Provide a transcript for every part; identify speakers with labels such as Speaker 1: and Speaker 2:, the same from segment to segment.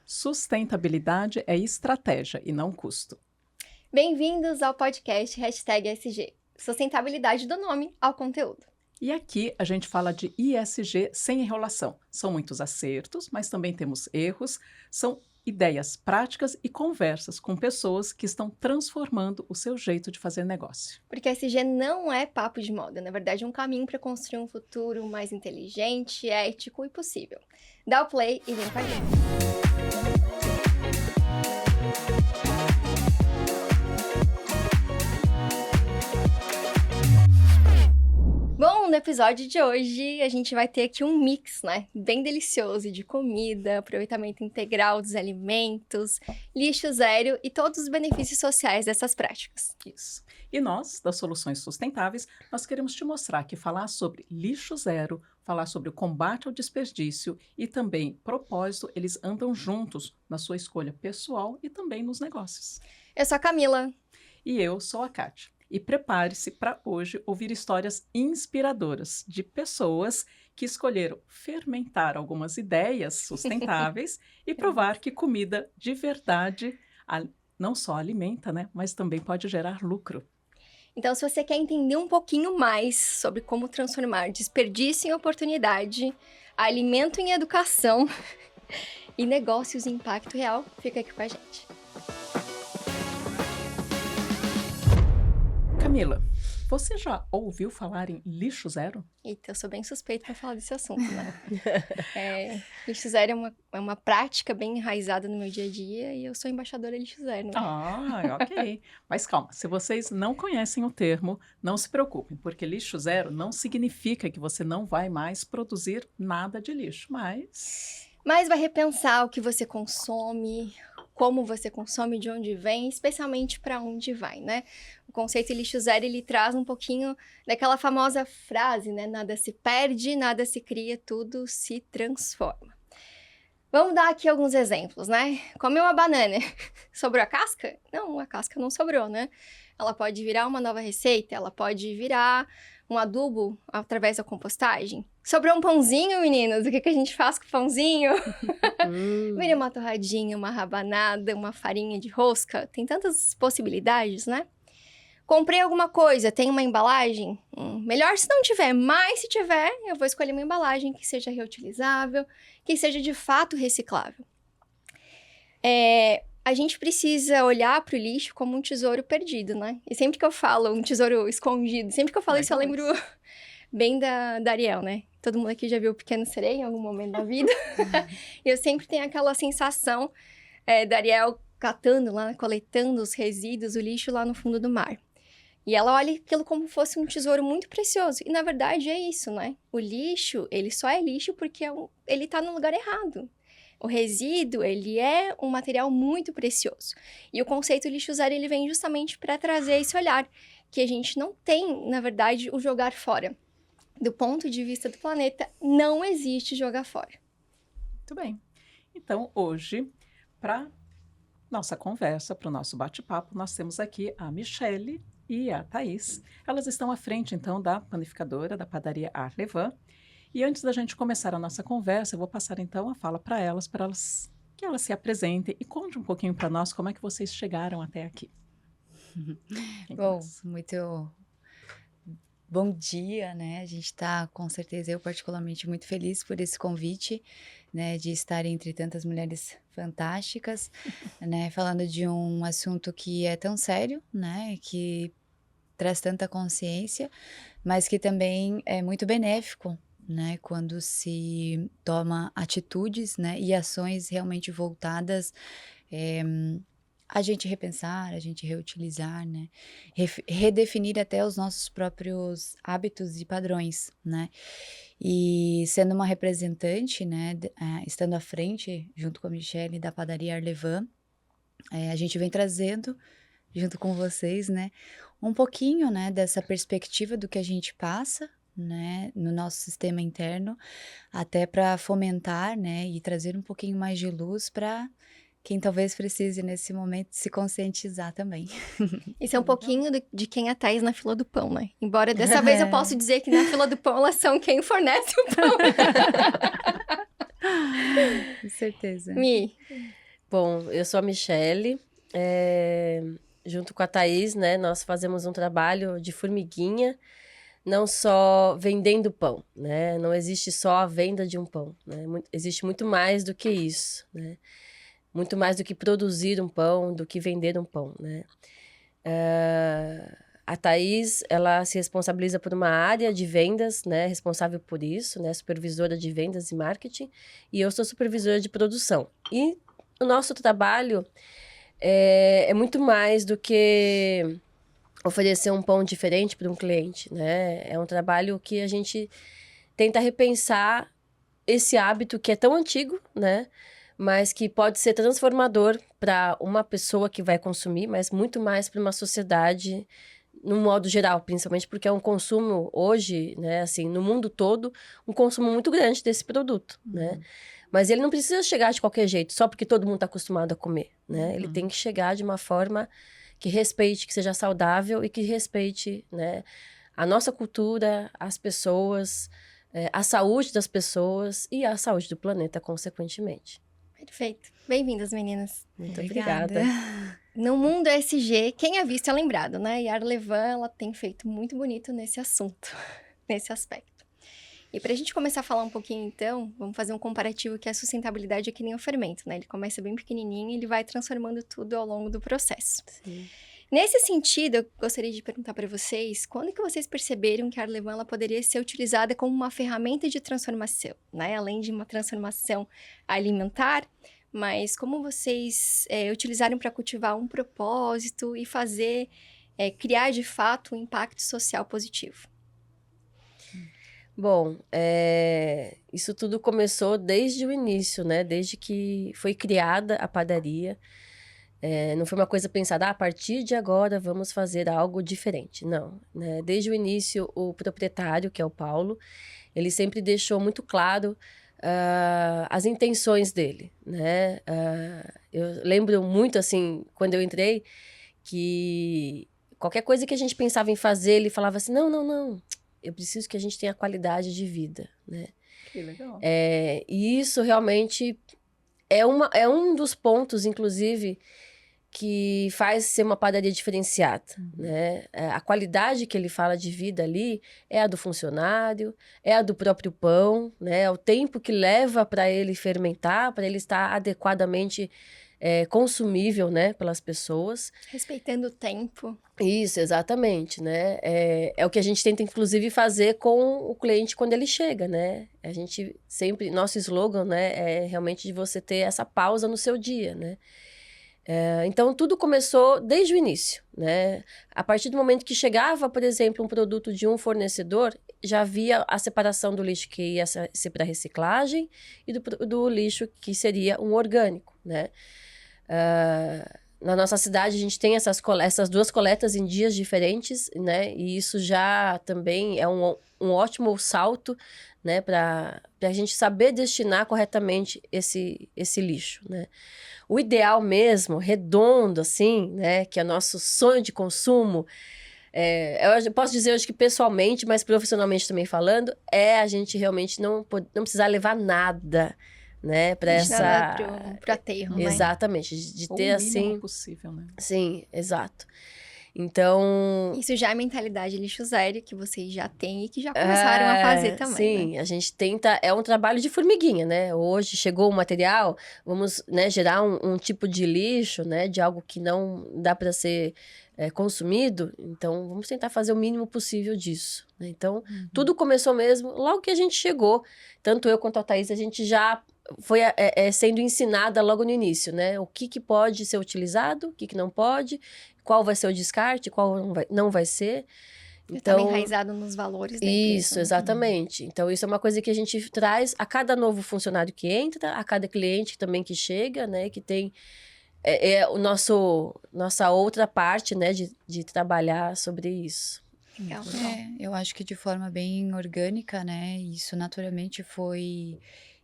Speaker 1: Sustentabilidade é estratégia e não custo.
Speaker 2: Bem-vindos ao podcast #SG. Sustentabilidade do nome ao conteúdo.
Speaker 1: E aqui a gente fala de ISG sem enrolação. São muitos acertos, mas também temos erros. São ideias práticas e conversas com pessoas que estão transformando o seu jeito de fazer negócio.
Speaker 2: Porque SG não é papo de moda, na verdade é um caminho para construir um futuro mais inteligente, ético e possível. Dá o play e vem com a gente. Bom, no episódio de hoje a gente vai ter aqui um mix, né? Bem delicioso de comida, aproveitamento integral dos alimentos, lixo zero e todos os benefícios sociais dessas práticas.
Speaker 1: Isso. E nós, das Soluções Sustentáveis, nós queremos te mostrar que falar sobre lixo zero, falar sobre o combate ao desperdício e também propósito, eles andam juntos na sua escolha pessoal e também nos negócios.
Speaker 2: Eu sou a Camila.
Speaker 1: E eu sou a Kátia. E prepare-se para hoje ouvir histórias inspiradoras de pessoas que escolheram fermentar algumas ideias sustentáveis e provar que comida de verdade não só alimenta, né, mas também pode gerar lucro.
Speaker 2: Então, se você quer entender um pouquinho mais sobre como transformar desperdício em oportunidade, alimento em educação e negócios em impacto real, fica aqui com a gente.
Speaker 1: Camila, você já ouviu falar em lixo zero?
Speaker 2: Eita, eu sou bem suspeita para falar desse assunto, né? Lixo zero é uma prática bem enraizada no meu dia a dia e eu sou embaixadora lixo zero. Né?
Speaker 1: Ah, ok. Mas calma, se vocês não conhecem o termo, não se preocupem, porque lixo zero não significa que você não vai mais produzir nada de lixo, mas
Speaker 2: vai repensar o que você consome, como você consome, de onde vem, especialmente para onde vai, né? O conceito lixo zero, ele traz um pouquinho daquela famosa frase, né? Nada se perde, nada se cria, tudo se transforma. Vamos dar aqui alguns exemplos, né? Comer uma banana, sobrou a casca? Não, a casca não sobrou, né? Ela pode virar uma nova receita, ela pode virar um adubo através da compostagem. Sobrou um pãozinho, meninas, o que a gente faz com o pãozinho? Vira uma torradinha, uma rabanada, uma farinha de rosca, tem tantas possibilidades, né? Comprei alguma coisa, tem uma embalagem? Melhor se não tiver, mas se tiver, eu vou escolher uma embalagem que seja reutilizável, que seja de fato reciclável. A gente precisa olhar para o lixo como um tesouro perdido, né? E sempre que eu falo um tesouro escondido, sempre que eu falo isso, eu lembro bem da Ariel, né? Todo mundo aqui já viu o Pequeno Sereia em algum momento da vida. E eu sempre tenho aquela sensação da Ariel catando lá, coletando os resíduos, o lixo lá no fundo do mar. E ela olha aquilo como fosse um tesouro muito precioso. E, na verdade, é isso, né? O lixo, ele só é lixo porque ele tá no lugar errado. O resíduo, ele é um material muito precioso. E o conceito lixo zero, ele vem justamente para trazer esse olhar, que a gente não tem, na verdade, o jogar fora. Do ponto de vista do planeta, não existe jogar fora.
Speaker 1: Muito bem. Então, hoje, para nossa conversa, para o nosso bate-papo, nós temos aqui a Michele e a Thaís. Elas estão à frente, então, da panificadora, da padaria Arlevan. E antes da gente começar a nossa conversa, eu vou passar, então, a fala para elas que elas se apresentem e conte um pouquinho para nós como é que vocês chegaram até aqui.
Speaker 3: Bom, muito bom dia, né? A gente está, com certeza, eu particularmente muito feliz por esse convite, né? De estar entre tantas mulheres fantásticas, né? Falando de um assunto que é tão sério, né? Que traz tanta consciência, mas que também é muito benéfico, né? Quando se toma atitudes, né? E ações realmente voltadas a gente repensar, a gente reutilizar, né? Redefinir até os nossos próprios hábitos e padrões, né? E sendo uma representante, né? Estando à frente, junto com a Michele, da padaria Arlevan, a gente vem trazendo, junto com vocês, né? Um pouquinho, né? Dessa perspectiva do que a gente passa, né? No nosso sistema interno, até para fomentar, né? E trazer um pouquinho mais de luz para quem talvez precise nesse momento se conscientizar também.
Speaker 2: Isso é um pouquinho de quem é a Thaís na fila do pão, né? Embora dessa vez eu possa dizer que na fila do pão elas são quem fornece o pão.
Speaker 3: Com certeza.
Speaker 2: Mi,
Speaker 4: Bom, eu sou a Michele, junto com a Thaís, né, nós fazemos um trabalho de formiguinha, não só vendendo pão, né, não existe só a venda de um pão, né, existe muito mais do que isso, né, muito mais do que produzir um pão, do que vender um pão, né. A Thaís, ela se responsabiliza por uma área de vendas, né, responsável por isso, né, supervisora de vendas e marketing, e eu sou supervisora de produção. E o nosso trabalho é muito mais do que oferecer um pão diferente para um cliente, né? É um trabalho que a gente tenta repensar esse hábito que é tão antigo, né? Mas que pode ser transformador para uma pessoa que vai consumir, mas muito mais para uma sociedade no modo geral, principalmente porque é um consumo hoje, né, assim, no mundo todo, um consumo muito grande desse produto, né? Mas ele não precisa chegar de qualquer jeito, só porque todo mundo está acostumado a comer, né? Ele tem que chegar de uma forma que respeite, que seja saudável e que respeite, né, a nossa cultura, as pessoas, a saúde das pessoas e a saúde do planeta, consequentemente.
Speaker 2: perfeito. Bem-vindas, meninas.
Speaker 4: Muito obrigada.
Speaker 2: No mundo ESG, quem é visto é lembrado, né? E a Arlevan, ela tem feito muito bonito nesse assunto, nesse aspecto. E para a gente começar a falar um pouquinho, então, vamos fazer um comparativo que a sustentabilidade é que nem o fermento, né? Ele começa bem pequenininho e ele vai transformando tudo ao longo do processo.
Speaker 4: Sim.
Speaker 2: Nesse sentido, eu gostaria de perguntar para vocês, quando que vocês perceberam que a Arlevan ela poderia ser utilizada como uma ferramenta de transformação, né? Além de uma transformação alimentar, mas como vocês utilizaram para cultivar um propósito e fazer, criar de fato um impacto social positivo?
Speaker 4: Bom, isso tudo começou desde o início, né? Desde que foi criada a padaria. Não foi uma coisa pensada, a partir de agora vamos fazer algo diferente. Não, né? Desde o início, o proprietário, que é o Paulo, ele sempre deixou muito claro as intenções dele, né? Eu lembro muito, assim, quando eu entrei, que qualquer coisa que a gente pensava em fazer, ele falava assim, não, não, não, eu preciso que a gente tenha qualidade de vida, né?
Speaker 1: Que legal.
Speaker 4: E isso realmente é um dos pontos, inclusive, que faz ser uma padaria diferenciada, né? A qualidade que ele fala de vida ali é a do funcionário, é a do próprio pão, né? É o tempo que leva para ele fermentar, para ele estar adequadamente consumível, né, pelas pessoas.
Speaker 2: Respeitando o tempo.
Speaker 4: Isso, exatamente, né? É o que a gente tenta, inclusive, fazer com o cliente quando ele chega, né? A gente sempre, nosso slogan, né, é realmente de você ter essa pausa no seu dia, né? Então, tudo começou desde o início, né? A partir do momento que chegava, por exemplo, um produto de um fornecedor, já havia a separação do lixo que ia ser para reciclagem e do lixo que seria um orgânico, né? Na nossa cidade, a gente tem essas duas coletas em dias diferentes, né? E isso já também é um ótimo salto, né? Para a gente saber destinar corretamente esse lixo, né? O ideal mesmo, redondo, assim, né? Que é nosso sonho de consumo, eu posso dizer hoje que pessoalmente, mas profissionalmente também falando, a gente realmente não precisar levar nada, né, para essa...
Speaker 2: Pro aterro, né?
Speaker 4: Exatamente, de
Speaker 1: O
Speaker 4: ter
Speaker 1: mínimo
Speaker 4: assim...
Speaker 1: possível, né?
Speaker 4: Sim, exato. Então...
Speaker 2: Isso já é a mentalidade lixo zero que vocês já têm e que já começaram a fazer também,
Speaker 4: sim,
Speaker 2: né?
Speaker 4: a gente tenta... É um trabalho de formiguinha, né? Hoje chegou o material, vamos, né, gerar um tipo de lixo, né? De algo que não dá para ser consumido. Então, vamos tentar fazer o mínimo possível disso, né? Então, tudo começou mesmo logo que a gente chegou. Tanto eu quanto a Thaís, a gente já foi sendo ensinada logo no início, né? O que pode ser utilizado, o que não pode, qual vai ser o descarte, qual não vai ser.
Speaker 2: Então, tá enraizado nos valores da empresa.
Speaker 4: Isso, exatamente. Então, isso é uma coisa que a gente traz a cada novo funcionário que entra, a cada cliente também que chega, né? Que tem nossa outra parte, né? De trabalhar sobre isso.
Speaker 2: Legal.
Speaker 3: Eu acho que de forma bem orgânica, né? Isso naturalmente foi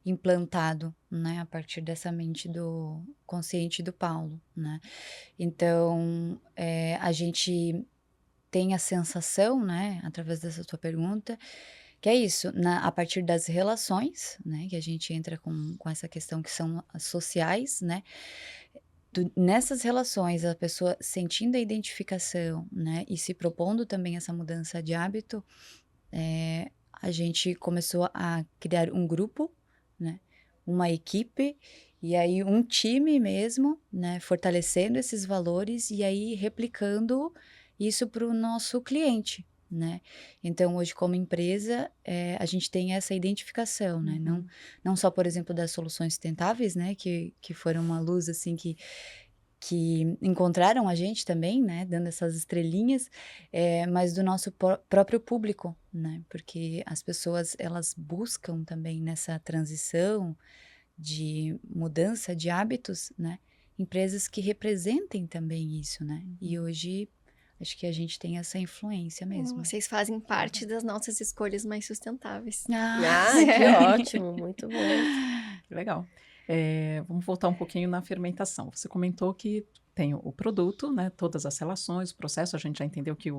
Speaker 3: implantado, né? A partir dessa mente do consciente do Paulo, né? Então, a gente tem a sensação, né? Através dessa tua pergunta, Que é isso, a partir das relações, né? Que a gente entra com essa questão que são as sociais, né? Nessas relações, a pessoa sentindo a identificação, né? E se propondo também essa mudança de hábito, a gente começou a criar um grupo, né? Uma equipe, e aí um time mesmo, né? Fortalecendo esses valores e aí replicando isso para o nosso cliente, né? Então, hoje, como empresa, a gente tem essa identificação, né? Não só, por exemplo, das soluções sustentáveis, né? Que foram uma luz, assim, que encontraram a gente também, né? Dando essas estrelinhas, mas do nosso próprio público, né? Porque as pessoas, elas buscam também nessa transição de mudança de hábitos, né? Empresas que representem também isso, né? E hoje, acho que a gente tem essa influência mesmo.
Speaker 2: Vocês fazem parte das nossas escolhas mais sustentáveis.
Speaker 4: Ah, que ótimo, muito bom.
Speaker 1: Legal. Vamos voltar um pouquinho na fermentação. Você comentou que tem o produto, né, todas as relações, o processo, a gente já entendeu que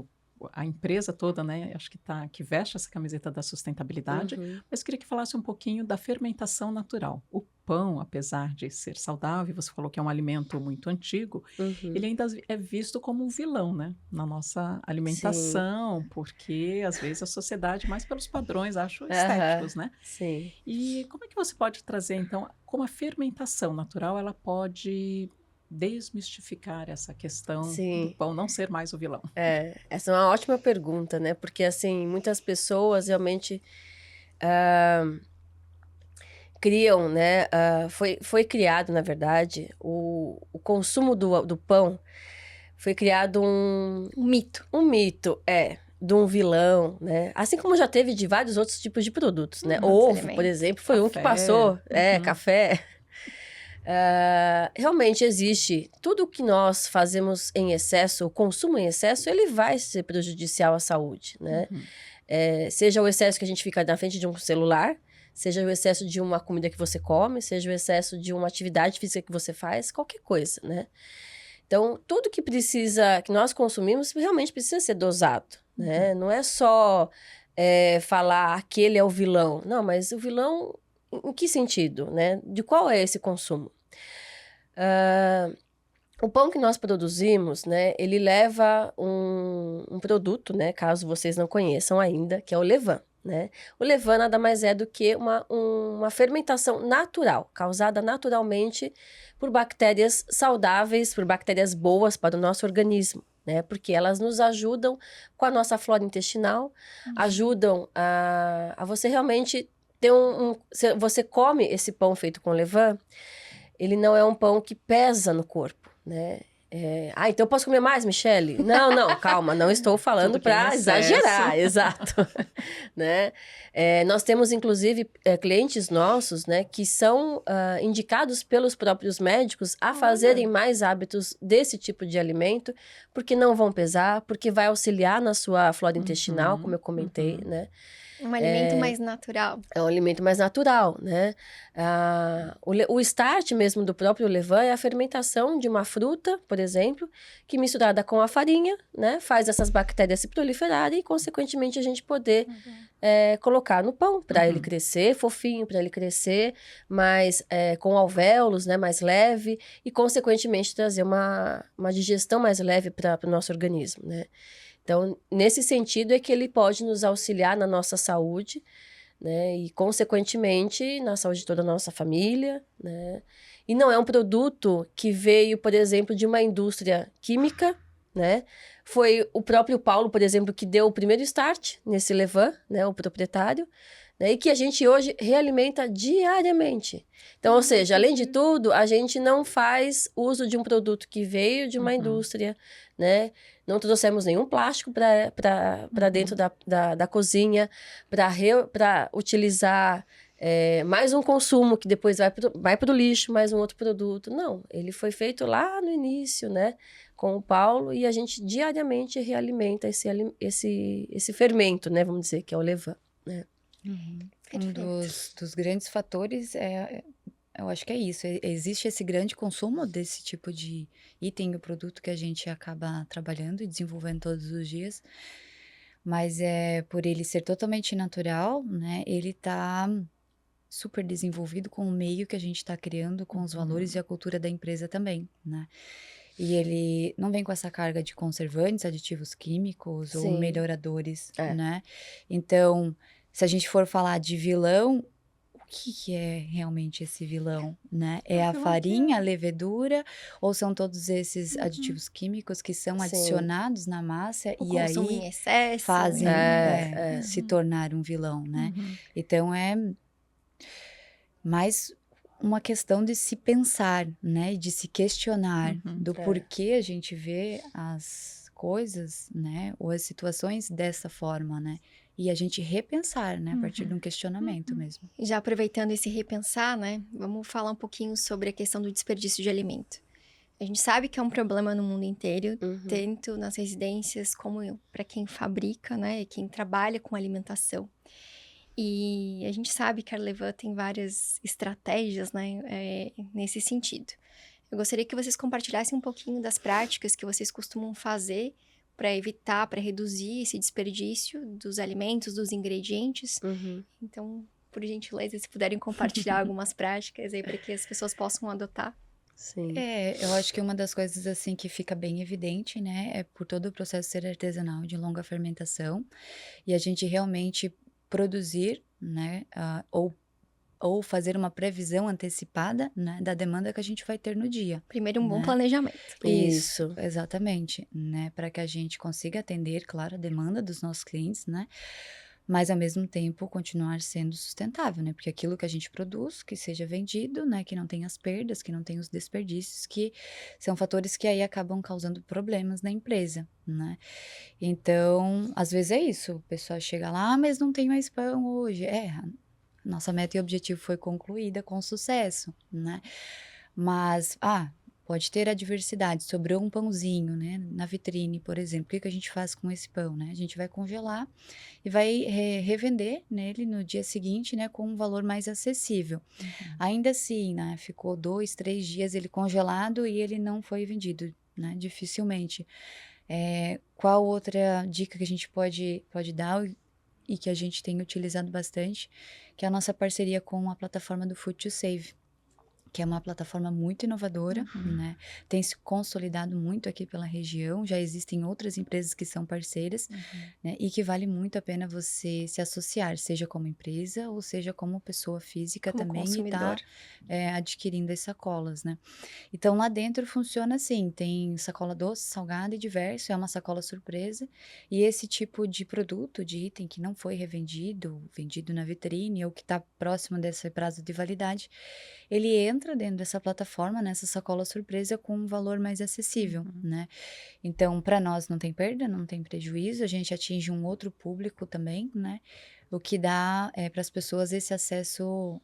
Speaker 1: a empresa toda, né, acho que veste essa camiseta da sustentabilidade, mas queria que falasse um pouquinho da fermentação natural. O pão, apesar de ser saudável, você falou que é um alimento muito antigo, ele ainda é visto como um vilão, né, na nossa alimentação, porque às vezes a sociedade, mais pelos padrões, acho, estéticos, né?
Speaker 4: Sim.
Speaker 1: E como é que você pode trazer, então, como a fermentação natural, ela pode desmistificar essa questão do pão não ser mais o vilão?
Speaker 4: Essa é uma ótima pergunta, né? Porque, assim, muitas pessoas realmente criam, né? Foi criado, na verdade, o consumo do pão, foi criado um
Speaker 2: mito.
Speaker 4: Um mito, de um vilão, né? Assim como já teve de vários outros tipos de produtos, né? Ovo, por exemplo, foi um que passou. Café. Realmente existe. Tudo que nós fazemos em excesso, o consumo em excesso, ele vai ser prejudicial à saúde, né? Seja o excesso que a gente fica na frente de um celular, seja o excesso de uma comida que você come, seja o excesso de uma atividade física que você faz, qualquer coisa, né? Então, tudo que nós consumimos, realmente precisa ser dosado, né? Não é só falar aquele é o vilão. Não, mas o vilão, em que sentido, né? De qual é esse consumo? O pão que nós produzimos, né? Ele leva um produto, né? Caso vocês não conheçam ainda, que é o levain, né? O levain nada mais é do que uma fermentação natural, causada naturalmente por bactérias saudáveis, por bactérias boas para o nosso organismo, né? Porque elas nos ajudam com a nossa flora intestinal, ajudam a você realmente ter você come esse pão feito com levain, ele não é um pão que pesa no corpo, né? Então eu posso comer mais, Michele? Não, calma, não estou falando para exagerar, exato, né? Nós temos, inclusive, clientes nossos, né, que são indicados pelos próprios médicos a fazerem mais hábitos desse tipo de alimento, porque não vão pesar, porque vai auxiliar na sua flora intestinal, como eu comentei, né?
Speaker 2: Um alimento mais natural.
Speaker 4: É um alimento mais natural, né? O start mesmo do próprio levain é a fermentação de uma fruta, por exemplo, que misturada com a farinha, né? Faz essas bactérias se proliferarem e, consequentemente, a gente poder colocar no pão para ele crescer fofinho, para ele crescer mais com alvéolos, né? Mais leve e, consequentemente, trazer uma digestão mais leve para o nosso organismo, né? Então, nesse sentido é que ele pode nos auxiliar na nossa saúde, né? E, consequentemente, na saúde de toda a nossa família, né? E não é um produto que veio, por exemplo, de uma indústria química, né? Foi o próprio Paulo, por exemplo, que deu o primeiro start nesse levain, né? O proprietário, né? E que a gente hoje realimenta diariamente. Então, ou seja, além de tudo, a gente não faz uso de um produto que veio de uma indústria, né? Não trouxemos nenhum plástico para dentro da cozinha, para utilizar mais um consumo que depois vai para o lixo, mais um outro produto. Não, ele foi feito lá no início, né? Com o Paulo, e a gente diariamente realimenta esse fermento, né? Vamos dizer, que é o levain, né?
Speaker 3: Um dos grandes fatores eu acho que é isso. Existe esse grande consumo desse tipo de item ou produto que a gente acaba trabalhando e desenvolvendo todos os dias. mas por ele ser totalmente natural, né, ele tá super desenvolvido com o meio que a gente está criando, com os valores e a cultura da empresa também, né? E ele não vem com essa carga de conservantes, aditivos químicos ou
Speaker 4: Sim.
Speaker 3: melhoradores,
Speaker 4: É.
Speaker 3: né? Então, se a gente for falar de vilão, o que é realmente esse vilão, né? É a
Speaker 1: vilão
Speaker 3: farinha, a levedura, ou são todos esses
Speaker 1: Uhum.
Speaker 3: aditivos químicos que são
Speaker 4: Sim.
Speaker 3: adicionados na massa
Speaker 2: O
Speaker 3: e
Speaker 2: consumo em
Speaker 3: aí
Speaker 2: excesso.
Speaker 3: fazem
Speaker 4: É.
Speaker 3: se tornar um vilão, né?
Speaker 1: Uhum.
Speaker 3: Então, é mais uma questão de se pensar, né? De se questionar
Speaker 1: Uhum.
Speaker 3: do porquê a gente vê as coisas, né? Ou as situações dessa forma, né? E a gente repensar, né? A partir de um questionamento mesmo.
Speaker 2: Já aproveitando esse repensar, né? Vamos falar um pouquinho sobre a questão do desperdício de alimento. A gente sabe que é um problema no mundo inteiro,
Speaker 4: Uhum.
Speaker 2: tanto nas residências como para quem fabrica, né? E quem trabalha com alimentação. E a gente sabe que a Arlevan tem várias estratégias, né? Nesse sentido. Eu gostaria que vocês compartilhassem um pouquinho das práticas que vocês costumam fazer para evitar, para reduzir esse desperdício dos alimentos, dos ingredientes.
Speaker 4: Uhum.
Speaker 2: Então, por gentileza, se puderem compartilhar algumas práticas aí para que as pessoas possam adotar.
Speaker 4: Sim.
Speaker 3: Eu acho que uma das coisas assim que fica bem evidente, né, é por todo o processo ser artesanal de longa fermentação e a gente realmente produzir, né, ou fazer uma previsão antecipada, né, da demanda que a gente vai ter no dia.
Speaker 2: Primeiro, um bom
Speaker 3: Né?
Speaker 2: planejamento.
Speaker 4: Isso.
Speaker 3: Exatamente, né, para que a gente consiga atender, claro, a demanda dos nossos clientes, né, mas ao mesmo tempo continuar sendo sustentável, né, porque aquilo que a gente produz, que seja vendido, né, que não tenha as perdas, que não tenha os desperdícios, que são fatores que aí acabam causando problemas na empresa, né. Então, às vezes é isso, o pessoal chega lá, mas não tem mais pão hoje. Nossa meta e objetivo foi concluída com sucesso, né? Mas, pode ter adversidade, sobrou um pãozinho, né? Na vitrine, por exemplo. O que que a gente faz com esse pão, né? A gente vai congelar e vai revender nele no dia seguinte, né? Com um valor mais acessível. Ainda assim, né? Ficou 2, 3 dias ele congelado e ele não foi vendido, né? Dificilmente. Qual outra dica que a gente pode dar e que a gente tem utilizado bastante, que é a nossa parceria com a plataforma do Food to Save, que é uma plataforma muito inovadora, né? Tem se consolidado muito aqui pela região, já existem outras empresas que são parceiras, né? E que vale muito a pena você se associar, seja como empresa ou seja como pessoa física
Speaker 2: Como
Speaker 3: também
Speaker 2: consumidor.
Speaker 3: e tá adquirindo as sacolas, né? Então lá dentro funciona assim, tem sacola doce, salgada e diverso, é uma sacola surpresa, e esse tipo de produto, de item que não foi revendido, vendido na vitrine ou que está próximo desse prazo de validade, ele entra dentro dessa plataforma, nessa sacola surpresa, com um valor mais acessível, né? Então, para nós não tem perda, não tem prejuízo, a gente atinge um outro público também, né? O que dá para as pessoas esse acesso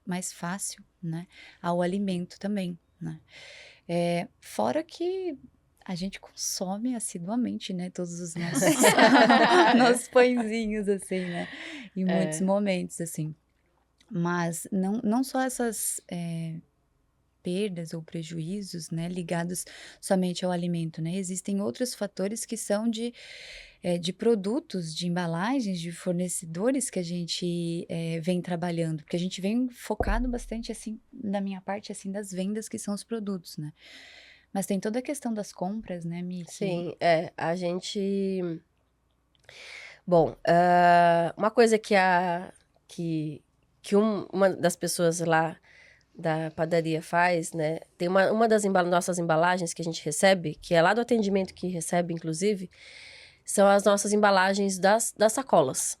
Speaker 3: mais fácil, né? Ao alimento também, né? Fora que a gente consome assiduamente, né? Todos os nossos, nossos pãezinhos, assim, né? Em muitos momentos, assim. Mas não só essas perdas ou prejuízos, né, ligados somente ao alimento, né? Existem outros fatores que são de produtos, de embalagens, de fornecedores que a gente vem trabalhando, porque a gente vem focado bastante, assim, da minha parte, assim, das vendas que são os produtos, né? Mas tem toda a questão das compras, né, Mi?
Speaker 4: Sim, a gente... Bom, uma coisa que uma das pessoas lá da padaria faz, né? Tem uma das nossas embalagens que a gente recebe, que é lá do atendimento que recebe, inclusive, são as nossas embalagens das sacolas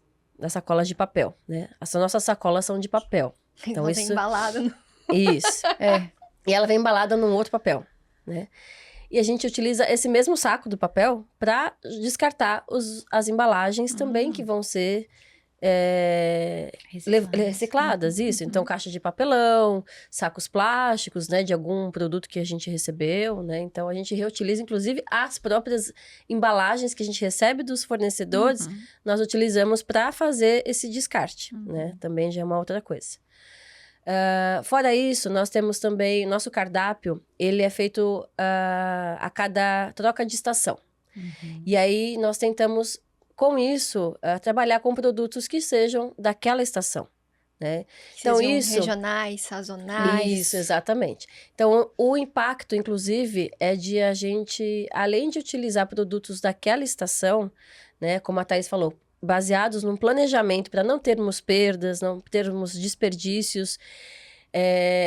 Speaker 4: de papel, né? As nossas sacolas são de papel. Então,
Speaker 2: Ela vem
Speaker 4: isso...
Speaker 2: embalada no...
Speaker 4: Isso. E ela vem embalada num outro papel, né? E a gente utiliza esse mesmo saco do papel para descartar as embalagens também que vão ser recicladas, isso. Então, caixa de papelão, sacos plásticos, né, de algum produto que a gente recebeu, né? Então, a gente reutiliza, inclusive, as próprias embalagens que a gente recebe dos fornecedores, nós utilizamos para fazer esse descarte, né? Também já é uma outra coisa. Fora isso, nós temos também, nosso cardápio, ele é feito a cada troca de estação. E aí, nós tentamos com isso, trabalhar com produtos que sejam daquela estação, né?
Speaker 2: Que
Speaker 4: Então,
Speaker 2: sejam
Speaker 4: isso...
Speaker 2: regionais, sazonais.
Speaker 4: Isso, exatamente. Então, o impacto, inclusive, é de a gente, além de utilizar produtos daquela estação, né, como a Thaís falou, baseados num planejamento para não termos perdas, não termos desperdícios,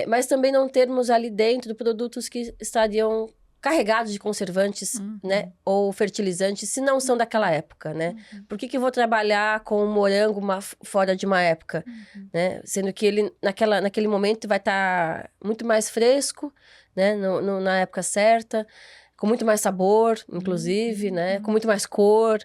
Speaker 4: mas também não termos ali dentro produtos que estariam carregados de conservantes, né, ou fertilizantes, se não são daquela época, né? Por que eu vou trabalhar com um morango fora de uma época, né? Sendo que ele, naquele momento, vai estar muito mais fresco, né, na época certa, com muito mais sabor, inclusive, né, com muito mais cor,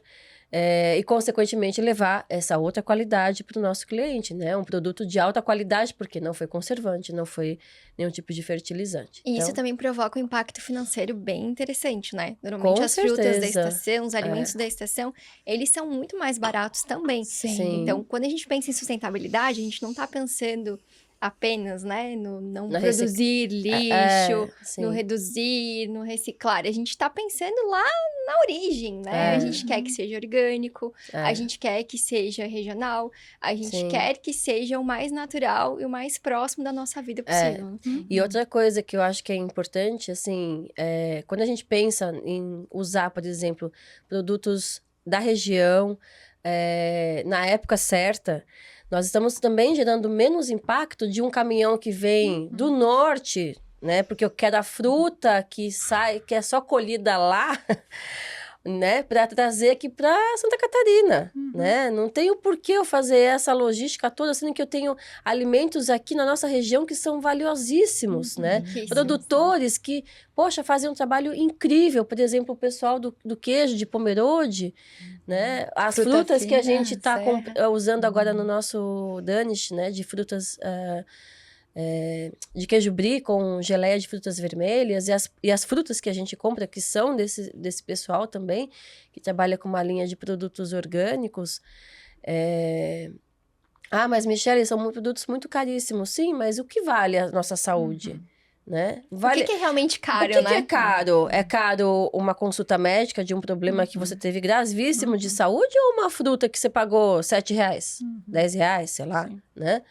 Speaker 4: e, consequentemente, levar essa outra qualidade para o nosso cliente, né? Um produto de alta qualidade, porque não foi conservante, não foi nenhum tipo de fertilizante.
Speaker 2: E isso
Speaker 4: Então,
Speaker 2: também provoca um impacto financeiro bem interessante, né?
Speaker 4: Com
Speaker 2: Normalmente as frutas da
Speaker 4: certeza.
Speaker 2: estação, os alimentos da estação, eles são muito mais baratos também.
Speaker 4: Sim.
Speaker 2: Então, quando a gente pensa em sustentabilidade, a gente não está pensando apenas, né, no não
Speaker 4: Na
Speaker 2: produzir lixo,
Speaker 4: sim.
Speaker 2: no reduzir, no reciclar. A gente está pensando lá na origem, né? A gente quer que seja orgânico, a gente quer que seja regional, a gente
Speaker 4: Sim.
Speaker 2: quer que seja o mais natural e o mais próximo da nossa vida possível.
Speaker 4: E outra coisa que eu acho que é importante, assim, quando a gente pensa em usar, por exemplo, produtos da região, na época certa, nós estamos também gerando menos impacto de um caminhão que vem do norte, né? Porque eu quero a fruta que sai, que é só colhida lá, né? Para trazer aqui para Santa Catarina, né? Não tenho por que eu fazer essa logística toda, sendo que eu tenho alimentos aqui na nossa região que são valiosíssimos, né?
Speaker 2: Riquíssimos,
Speaker 4: Produtores que, poxa, fazem um trabalho incrível. Por exemplo, o pessoal do queijo de Pomerode, né? As
Speaker 3: Fruta
Speaker 4: frutas que a
Speaker 3: fina,
Speaker 4: gente está
Speaker 3: serra.
Speaker 4: usando agora no nosso Danish, né? De frutas... de queijo brie com geleia de frutas vermelhas e as frutas que a gente compra, que são desse pessoal também, que trabalha com uma linha de produtos orgânicos. Mas, Michele, são produtos muito caríssimos. Sim, mas o que vale a nossa saúde? Né?
Speaker 2: O que é realmente caro,
Speaker 4: O que
Speaker 2: né?
Speaker 4: que é caro? É caro uma consulta médica de um problema que você teve gravíssimo de saúde ou uma fruta que você pagou R$7, R$10, sei lá,
Speaker 1: Sim.
Speaker 4: né?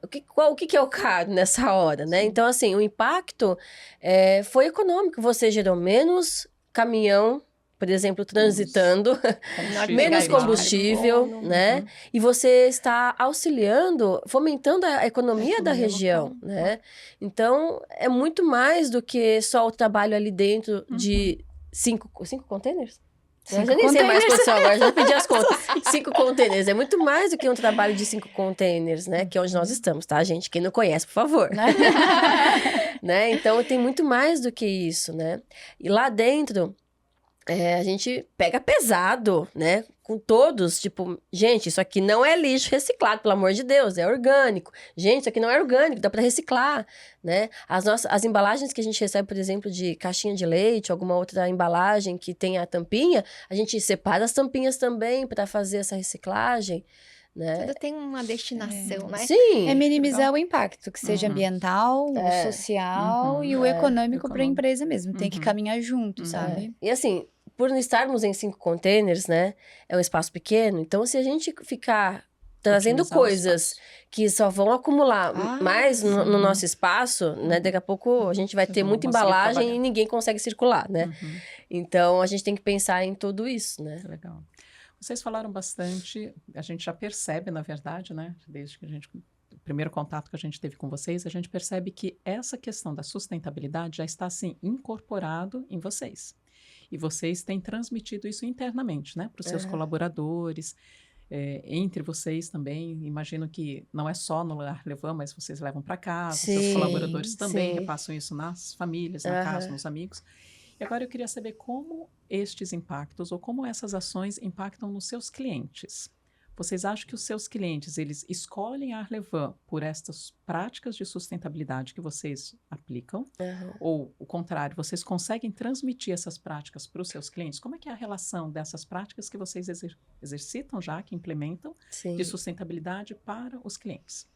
Speaker 4: O que é o caro nessa hora, né? Então, assim, o impacto foi econômico. Você gerou menos caminhão, por exemplo, transitando, menos combustível, né? E você está auxiliando, fomentando a economia da região, né? Então, é muito mais do que só o trabalho ali dentro de 5 containers? Eu já nem sei mais quantos são agora, já pedi as contas. 5 containers, é muito mais do que um trabalho de 5 containers, né? Que é onde nós estamos, tá, gente? Quem não conhece, por favor. Né? Então, tem muito mais do que isso, né? E lá dentro, a gente pega pesado, né? Com todos, tipo, gente, isso aqui não é lixo reciclado, pelo amor de Deus, é orgânico. Gente, isso aqui não é orgânico, dá para reciclar, né? As embalagens que a gente recebe, por exemplo, de caixinha de leite, alguma outra embalagem que tem a tampinha, a gente separa as tampinhas também para fazer essa reciclagem, né?
Speaker 2: Tudo tem uma destinação, né?
Speaker 4: Sim.
Speaker 3: É minimizar o impacto, que seja ambiental, o social e o econômico para a empresa mesmo. Tem que caminhar junto, sabe?
Speaker 4: E assim, por estarmos em 5 containers, né? É um espaço pequeno. Então, se a gente ficar trazendo
Speaker 1: Otimizar o
Speaker 4: coisas que só vão acumular mais no nosso espaço, né? Daqui a pouco a gente vai ter
Speaker 1: não
Speaker 4: muita
Speaker 1: vão conseguir
Speaker 4: embalagem
Speaker 1: trabalhar.
Speaker 4: e ninguém consegue circular, né? Então, a gente tem que pensar em tudo isso, né?
Speaker 1: Legal. Vocês falaram bastante, a gente já percebe, na verdade, né? Desde que o primeiro contato que a gente teve com vocês, a gente percebe que essa questão da sustentabilidade já está, assim, incorporado em vocês. E vocês têm transmitido isso internamente, né? Para os seus colaboradores, entre vocês também. Imagino que não é só no Arlevan, mas vocês levam para casa, seus colaboradores também repassam isso nas famílias, na casa, nos amigos. E agora eu queria saber como estes impactos ou como essas ações impactam nos seus clientes. Vocês acham que os seus clientes, eles escolhem a Arlevan por estas práticas de sustentabilidade que vocês aplicam? Ou, o contrário, vocês conseguem transmitir essas práticas para os seus clientes? Como é que é a relação dessas práticas que vocês exercitam já, que implementam, de sustentabilidade para os clientes?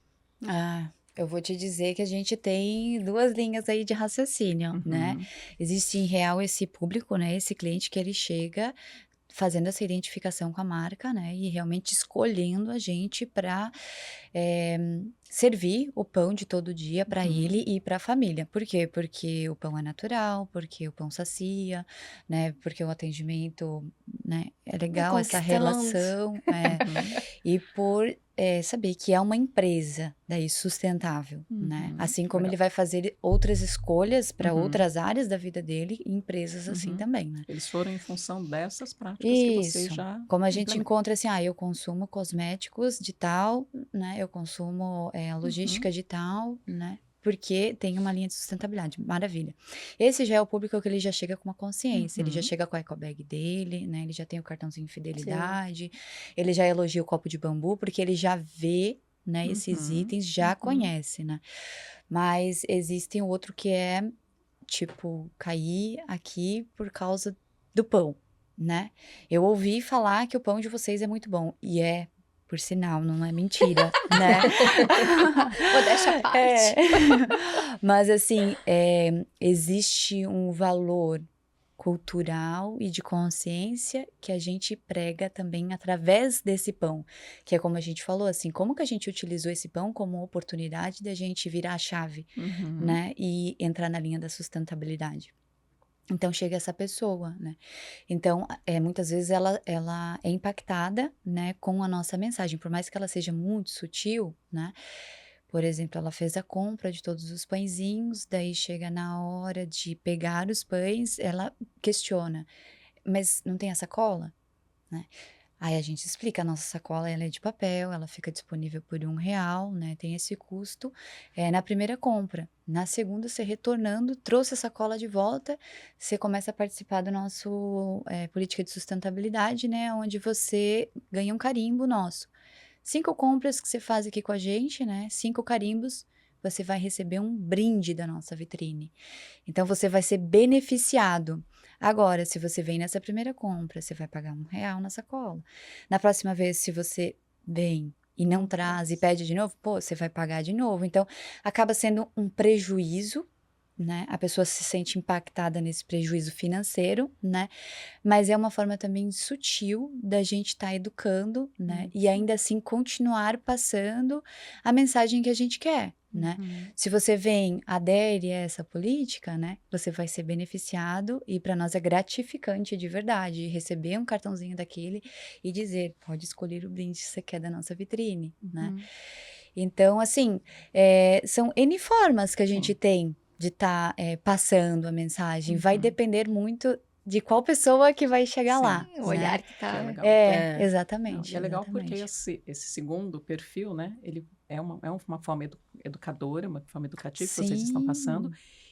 Speaker 3: Eu vou te dizer que a gente tem 2 linhas aí de raciocínio, né? Existe em real esse público, né? Esse cliente que ele chega fazendo essa identificação com a marca, né? E realmente escolhendo a gente para servir o pão de todo dia para ele e para a família. Por quê? Porque o pão é natural, porque o pão sacia, né? Porque o atendimento, né, é legal, essa relação. E por saber que é uma empresa daí sustentável, né? Assim como ele vai fazer outras escolhas para outras áreas da vida dele, e empresas assim também, né?
Speaker 1: Eles foram em função dessas práticas que vocês já
Speaker 3: como a gente
Speaker 1: implementam.
Speaker 3: encontra assim, eu consumo cosméticos de tal, né? Eu consumo logística de tal, né? Porque tem uma linha de sustentabilidade, maravilha. Esse já é o público que ele já chega com uma consciência, ele já chega com a ecobag dele, né? Ele já tem o cartãozinho de fidelidade, ele já elogia o copo de bambu, porque ele já vê, né, esses itens, já conhece, né? Mas existe um outro que é, tipo, cair aqui por causa do pão, né? Eu ouvi falar que o pão de vocês é muito bom, e por sinal, não é mentira, né?
Speaker 2: Modéstia à parte.
Speaker 3: Mas assim, existe um valor cultural e de consciência que a gente prega também através desse pão, que é como a gente falou, assim, como que a gente utilizou esse pão como oportunidade da gente virar a chave, né? E entrar na linha da sustentabilidade. Então, chega essa pessoa, né? Então, muitas vezes ela é impactada, né, com a nossa mensagem, por mais que ela seja muito sutil, né? Por exemplo, ela fez a compra de todos os pãezinhos, daí chega na hora de pegar os pães, ela questiona, mas não tem a sacola, né? Aí a gente explica, a nossa sacola ela é de papel, ela fica disponível por R$1, né? Tem esse custo na primeira compra. Na segunda, você retornando, trouxe a sacola de volta, você começa a participar do nosso política de sustentabilidade, né? Onde você ganha um carimbo nosso. 5 compras que você faz aqui com a gente, né? 5 carimbos, você vai receber um brinde da nossa vitrine. Então, você vai ser beneficiado. Agora, se você vem nessa primeira compra, você vai pagar R$1 na sacola. Na próxima vez, se você vem e não traz e pede de novo, você vai pagar de novo. Então, acaba sendo um prejuízo, né? A pessoa se sente impactada nesse prejuízo financeiro, né? Mas é uma forma também sutil da gente estar educando, né? E ainda assim continuar passando a mensagem que a gente quer, né? Se você adere a essa política, né? Você vai ser beneficiado e para nós é gratificante de verdade receber um cartãozinho daquele e dizer, pode escolher o brinde que você quer da nossa vitrine, né? Então, assim, são N formas que a gente tem de estar passando a mensagem. Vai depender muito de qual pessoa que vai chegar lá.
Speaker 2: O olhar que tá.
Speaker 1: Que é legal.
Speaker 3: Exatamente.
Speaker 1: E é legal
Speaker 3: exatamente.
Speaker 1: porque esse segundo perfil, né? Ele é uma forma educadora, uma forma educativa que vocês estão passando.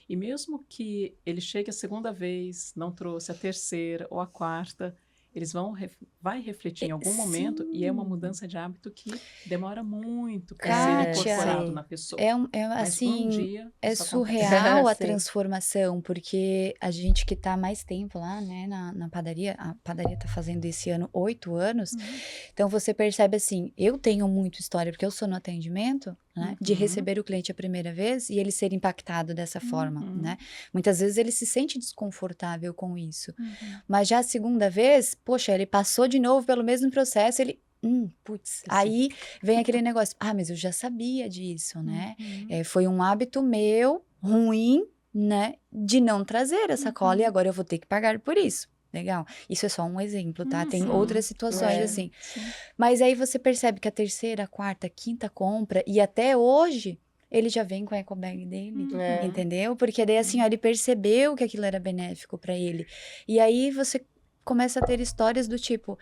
Speaker 1: E mesmo que ele chegue a segunda vez, não trouxe a terceira ou a quarta, eles vai refletir em algum momento e é uma mudança de hábito que demora muito para ser incorporado na pessoa. Mas
Speaker 3: assim,
Speaker 1: um dia
Speaker 3: é
Speaker 1: isso acontece.
Speaker 3: surreal a
Speaker 4: Sim.
Speaker 3: transformação, porque a gente que está mais tempo lá, né, na padaria, a padaria está fazendo esse ano 8 anos, então você percebe assim, eu tenho muita história, porque eu sou no atendimento, né, de receber o cliente a primeira vez e ele ser impactado dessa forma, né? Muitas vezes ele se sente desconfortável com isso, mas já a segunda vez, poxa, ele passou de novo pelo mesmo processo, ele... putz, aí vem aquele negócio, mas eu já sabia disso, né? Foi um hábito meu, ruim, né? De não trazer a sacola e agora eu vou ter que pagar por isso. Legal. Isso é só um exemplo, tá? Tem outras situações assim. Mas aí você percebe que a terceira, a quarta, a quinta compra e até hoje... ele já vem com a ecobag dele, entendeu? Porque daí assim, ele percebeu que aquilo era benéfico para ele. E aí você começa a ter histórias do tipo,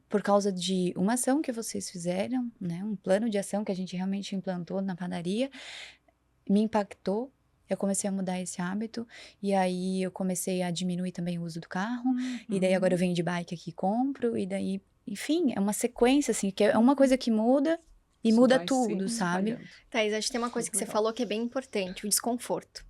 Speaker 3: por causa de uma ação que vocês fizeram, né? Um plano de ação que a gente realmente implantou na padaria, me impactou. Eu comecei a mudar esse hábito, e aí eu comecei a diminuir também o uso do carro, e daí agora eu venho de bike aqui e compro, e daí, enfim, é uma sequência, assim, que é uma coisa que muda, e
Speaker 1: Isso
Speaker 3: muda
Speaker 1: vai
Speaker 3: tudo,
Speaker 1: se
Speaker 3: sabe?
Speaker 1: espalhando.
Speaker 2: Thaís, acho que tem uma coisa que você
Speaker 1: Legal.
Speaker 2: falou que é bem importante, o desconforto.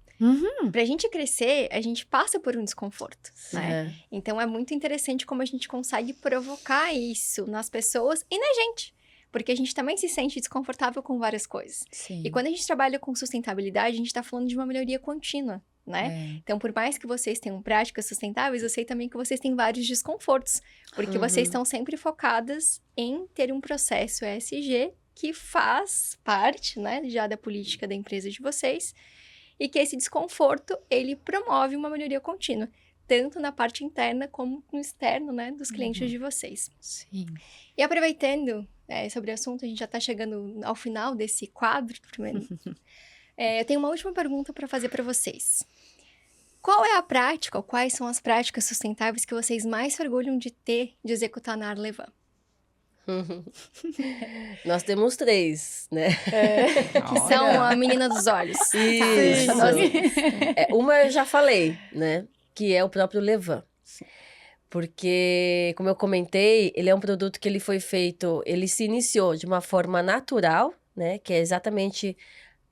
Speaker 2: Pra gente crescer, a gente passa por um desconforto, né? Então, é muito interessante como a gente consegue provocar isso nas pessoas e na gente. Porque a gente também se sente desconfortável com várias coisas.
Speaker 3: Sim.
Speaker 2: E quando a gente trabalha com sustentabilidade, a gente tá falando de uma melhoria contínua, né? Então, por mais que vocês tenham práticas sustentáveis, eu sei também que vocês têm vários desconfortos, porque vocês estão sempre focadas em ter um processo ESG que faz parte, né, já da política da empresa de vocês, e que esse desconforto, ele promove uma melhoria contínua, tanto na parte interna como no externo, né, dos clientes de vocês.
Speaker 3: Sim.
Speaker 2: E aproveitando sobre o assunto, a gente já está chegando ao final desse quadro, primeiro. Eu tenho uma última pergunta para fazer para vocês. Qual é a prática, ou quais são as práticas sustentáveis que vocês mais se orgulham de ter, de executar na Arlevan?
Speaker 4: Nós temos 3, né?
Speaker 2: Que são a menina dos olhos.
Speaker 4: Isso. Uma eu já falei, né? Que é o próprio Levan. Porque, como eu comentei, ele é um produto que ele foi feito, ele se iniciou de uma forma natural, né? Que é exatamente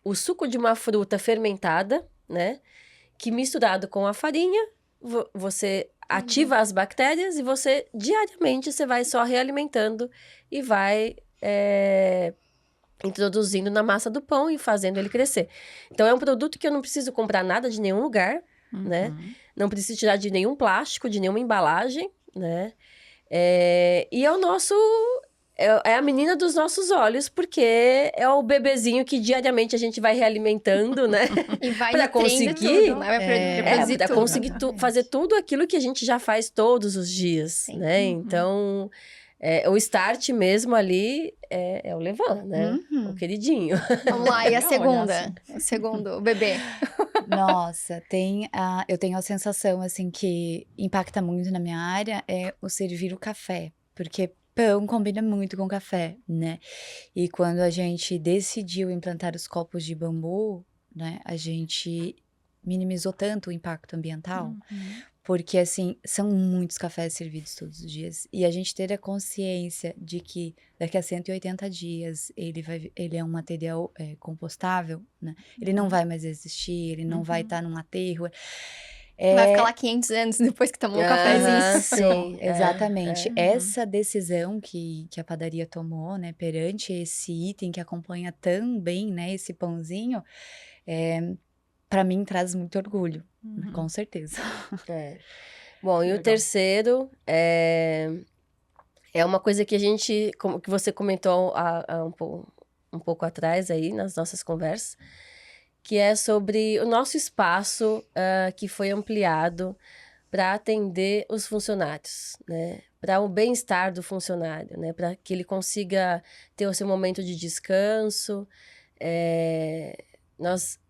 Speaker 4: o suco de uma fruta fermentada, né? Que misturado com a farinha, você ativa as bactérias e você, diariamente, você vai só realimentando e vai introduzindo na massa do pão e fazendo ele crescer. Então, é um produto que eu não preciso comprar nada de nenhum lugar, né? Não preciso tirar de nenhum plástico, de nenhuma embalagem, né? E é o nosso... É a menina dos nossos olhos, porque é o bebezinho que diariamente a gente vai realimentando, né?
Speaker 2: E vai
Speaker 4: Pra
Speaker 2: conseguir
Speaker 4: conseguir-
Speaker 2: tudo, né? Vai produzir
Speaker 4: Pra
Speaker 2: tudo.
Speaker 4: conseguir fazer tudo aquilo que a gente já faz todos os dias,
Speaker 2: Sim.
Speaker 4: né? Então, o start mesmo ali é o Levan, né? O queridinho.
Speaker 2: Vamos lá, e a
Speaker 1: Olha,
Speaker 2: segunda? O segundo, o bebê.
Speaker 3: Nossa, eu tenho a sensação, assim, que impacta muito na minha área, é o servir o café. Porque pão combina muito com café, né? E quando a gente decidiu implantar os copos de bambu, né? A gente minimizou tanto o impacto ambiental. Porque, assim, são muitos cafés servidos todos os dias. E a gente ter a consciência de que daqui a 180 dias ele é um material compostável, né? Ele não vai mais existir, ele não vai estar num aterro.
Speaker 2: Vai ficar lá 500 anos depois que tomou um cafezinho.
Speaker 4: Sim,
Speaker 3: Exatamente. Essa decisão que a padaria tomou, né, perante esse item que acompanha também, né, esse pãozinho, para mim traz muito orgulho, com certeza.
Speaker 4: Bom, e o
Speaker 1: Legal.
Speaker 4: terceiro é uma coisa que a gente, que você comentou há um pouco atrás aí nas nossas conversas, que é sobre o nosso espaço que foi ampliado para atender os funcionários, né? Para o bem-estar do funcionário, né? Para que ele consiga ter o seu momento de descanso.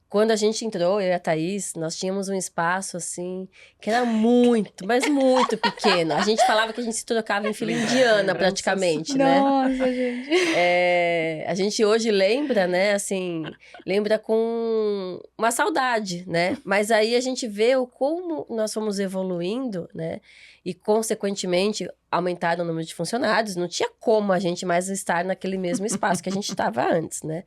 Speaker 4: Quando a gente entrou, eu e a Thaís, nós tínhamos um espaço, assim, que era muito, mas muito pequeno. A gente falava que a gente se trocava em fila indiana, praticamente, né?
Speaker 3: Nossa, gente.
Speaker 4: A gente hoje lembra, né, assim, lembra com uma saudade, né? Mas aí a gente vê como nós fomos evoluindo, né? E, consequentemente, aumentaram o número de funcionários. Não tinha como a gente mais estar naquele mesmo espaço que a gente estava antes, né?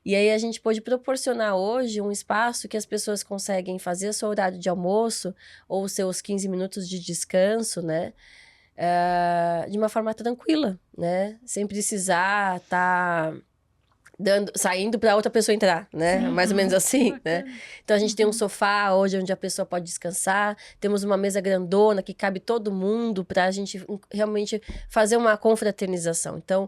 Speaker 4: E aí a gente pôde proporcionar hoje um espaço que as pessoas conseguem fazer o seu horário de almoço ou os seus 15 minutos de descanso, né? De uma forma tranquila, né? Sem precisar estar saindo para outra pessoa entrar, né? Mais ou menos assim, né? Então a gente tem um sofá hoje onde a pessoa pode descansar, temos uma mesa grandona que cabe todo mundo para a gente realmente fazer uma confraternização. Então,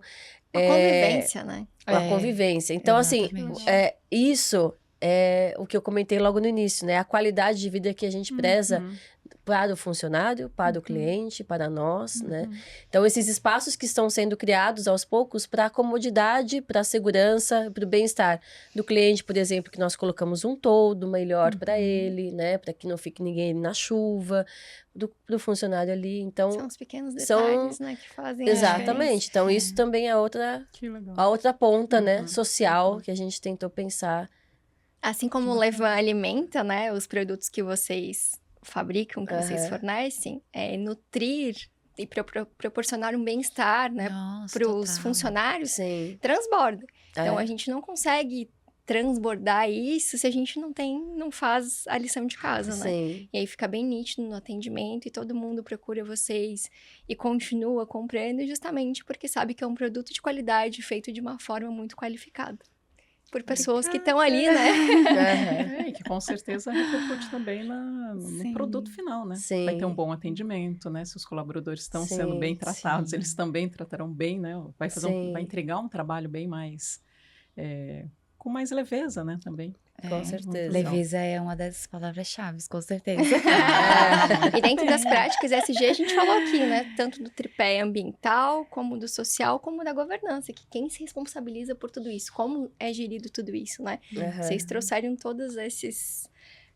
Speaker 2: Uma convivência, né?
Speaker 4: uma convivência. Então,
Speaker 3: exatamente.
Speaker 4: assim, isso é o que eu comentei logo no início, né? A qualidade de vida que a gente preza para o funcionário, para o cliente, para nós, né? Então, esses espaços que estão sendo criados aos poucos para a comodidade, para a segurança, para o bem-estar do cliente, por exemplo, que nós colocamos um toldo melhor para ele, né? Para que não fique ninguém na chuva, do funcionário ali. Então,
Speaker 2: São os pequenos detalhes, né, que fazem
Speaker 4: exatamente. Então, isso também é
Speaker 1: Que legal.
Speaker 4: a outra ponta, né, social que a gente tentou pensar.
Speaker 2: Assim como o Levan alimenta, né, os produtos que vocês fabricam, que vocês fornecem, nutrir e proporcionar um bem-estar, né,
Speaker 3: Nossa,
Speaker 2: para os
Speaker 3: total.
Speaker 2: funcionários,
Speaker 4: Sim.
Speaker 2: transborda. Então, a gente não consegue transbordar isso se a gente não faz a lição de casa, né?
Speaker 4: Sim.
Speaker 2: E aí fica bem nítido no atendimento e todo mundo procura vocês e continua comprando justamente porque sabe que é um produto de qualidade feito de uma forma muito qualificada. por pessoas que estão ali, né?
Speaker 4: Aham.
Speaker 1: E que com certeza repercute também no
Speaker 3: Sim.
Speaker 1: produto final, né?
Speaker 4: Sim.
Speaker 1: Vai ter um bom atendimento, né? Se os colaboradores estão sendo
Speaker 4: Sim,
Speaker 1: bem tratados,
Speaker 3: sim.
Speaker 1: eles também tratarão bem, né? Vai
Speaker 4: Sim.
Speaker 1: entregar um trabalho bem mais, com mais leveza, né? Também.
Speaker 4: Com
Speaker 3: É,
Speaker 4: certeza.
Speaker 3: Leveza é uma das palavras-chave, com certeza.
Speaker 1: Muito
Speaker 2: E dentro das
Speaker 1: bem.
Speaker 2: práticas ESG, a gente falou aqui, né? Tanto do tripé ambiental, como do social, como da governança. Que quem se responsabiliza por tudo isso? Como é gerido tudo isso, né?
Speaker 4: Aham.
Speaker 2: Vocês trouxeram todos esses